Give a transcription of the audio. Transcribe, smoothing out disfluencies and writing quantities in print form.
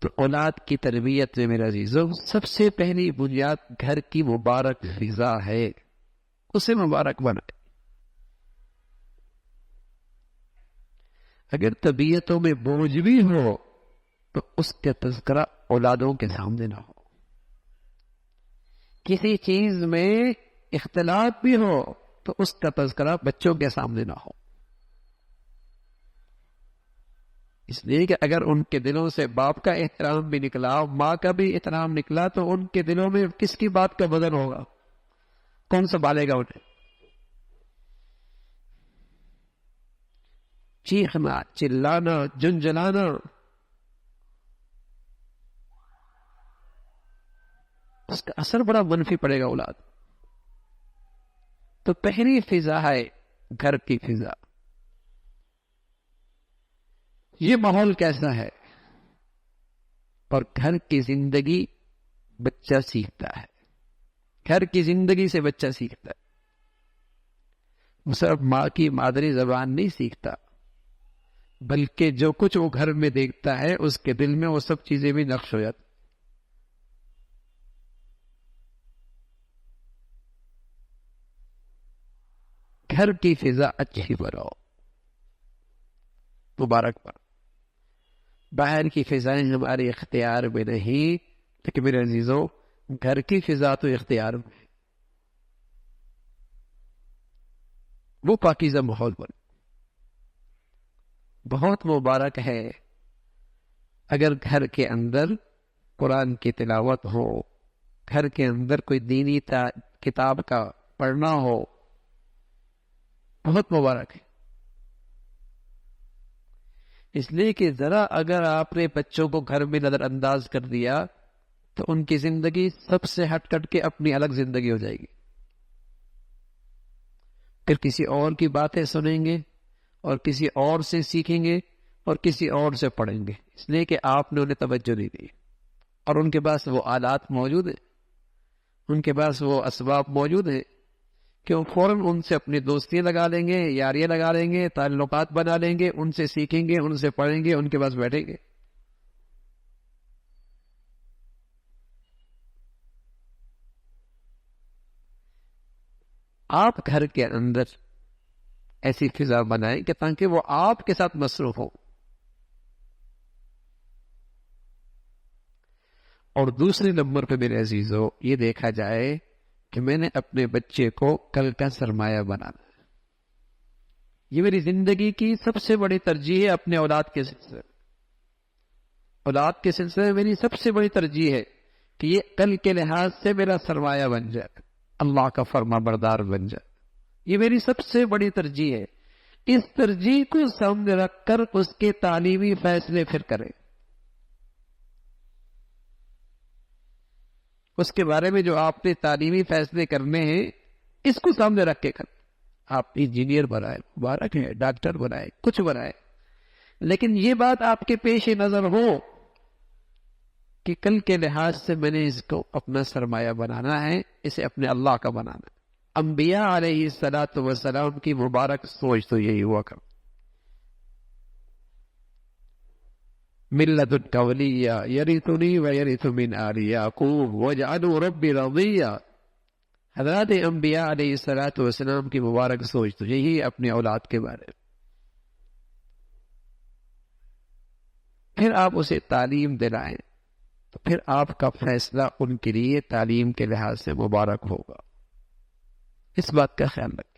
تو اولاد کی تربیت میں میرے عزیزوں سب سے پہلی بنیاد گھر کی مبارک فضا ہے، اسے مبارک بنائے۔ اگر طبیعتوں میں بوجھ بھی ہو تو اس کا تذکرہ اولادوں کے سامنے نہ ہو، کسی چیز میں اختلاف بھی ہو تو اس کا تذکرہ بچوں کے سامنے نہ ہو، اس لیے کہ اگر ان کے دلوں سے باپ کا احترام بھی نکلا، ماں کا بھی احترام نکلا، تو ان کے دلوں میں کس کی بات کا وزن ہوگا؟ کون سنبھالے گا انہیں؟ چیخنا، چلانا، جنجلانا، اس کا اثر بڑا منفی پڑے گا اولاد۔ تو پہلی فضا ہے گھر کی فضا۔ یہ ماحول کیسا ہے؟ اور گھر کی زندگی بچہ سیکھتا ہے، گھر کی زندگی سے بچہ سیکھتا ہے، وہ صرف ماں کی مادری زبان نہیں سیکھتا، بلکہ جو کچھ وہ گھر میں دیکھتا ہے اس کے دل میں وہ سب چیزیں بھی نقش ہو جاتی۔ گھر کی فضا اچھی بناؤ، مبارک پر۔ باہر کی فضائیں ہمارے اختیار میں نہیں، لیکن میرے عزیزوں گھر کی فضا تو اختیار میں ہے، وہ پاکیزہ ماحول بنے۔ بہت مبارک ہے اگر گھر کے اندر قرآن کی تلاوت ہو، گھر کے اندر کوئی دینی کتاب کا پڑھنا ہو، بہت مبارک ہے۔ اس لیے کہ ذرا اگر آپ نے بچوں کو گھر میں نظر انداز کر دیا تو ان کی زندگی سب سے ہٹ کٹ کے اپنی الگ زندگی ہو جائے گی، پھر کسی اور کی باتیں سنیں گے اور کسی اور سے سیکھیں گے اور کسی اور سے پڑھیں گے، اس لیے کہ آپ نے انہیں توجہ نہیں دی، اور ان کے پاس وہ آلات موجود ہیں، ان کے پاس وہ اسباب موجود ہیں کہ وہ فوراً ان سے اپنی دوستیاں لگا لیں گے، یاریاں لگا لیں گے، تعلقات بنا لیں گے، ان سے سیکھیں گے، ان سے پڑھیں گے، ان کے پاس بیٹھیں گے۔ آپ گھر کے اندر ایسی فضا بنائیں کہ تاکہ وہ آپ کے ساتھ مصروف ہو۔ اور دوسرے نمبر پہ میرے عزیزو یہ دیکھا جائے کہ میں نے اپنے بچے کو کل کا سرمایہ بنانا ہے۔ یہ میری زندگی کی سب سے بڑی ترجیح ہے اپنے اولاد کے سلسلے میں۔ اولاد کے سلسلے میں میری سب سے بڑی ترجیح ہے کہ یہ کل کے لحاظ سے میرا سرمایہ بن جائے، اللہ کا فرما بردار بن جائے۔ یہ میری سب سے بڑی ترجیح ہے۔ اس ترجیح کو سامنے رکھ کر اس کے تعلیمی فیصلے پھر کریں، اس کے بارے میں جو آپ نے تعلیمی فیصلے کرنے ہیں اس کو سامنے رکھ کے کریں۔ آپ انجینئر بنائے، مبارک ہے، ڈاکٹر بنائے، کچھ بنائے، لیکن یہ بات آپ کے پیش نظر ہو کہ کل کے لحاظ سے میں نے اس کو اپنا سرمایہ بنانا ہے، اسے اپنے اللہ کا بنانا ہے۔ انبیاء علیہ الصلاۃ والسلام کی مبارک سوچ تو یہی ہوا کر، من لدنک ولیہ یرثنی ویرث من آل یعقوب واجعلہ ربی رضیہ۔ حضرات انبیاء علیہ الصلاۃ والسلام کی مبارک سوچ تو یہی ہے اپنے اولاد کے بارے میں۔ پھر آپ اسے تعلیم دلائیں تو پھر آپ کا فیصلہ ان کے لیے تعلیم کے لحاظ سے مبارک ہوگا، اس بات کا خیال رکھیں۔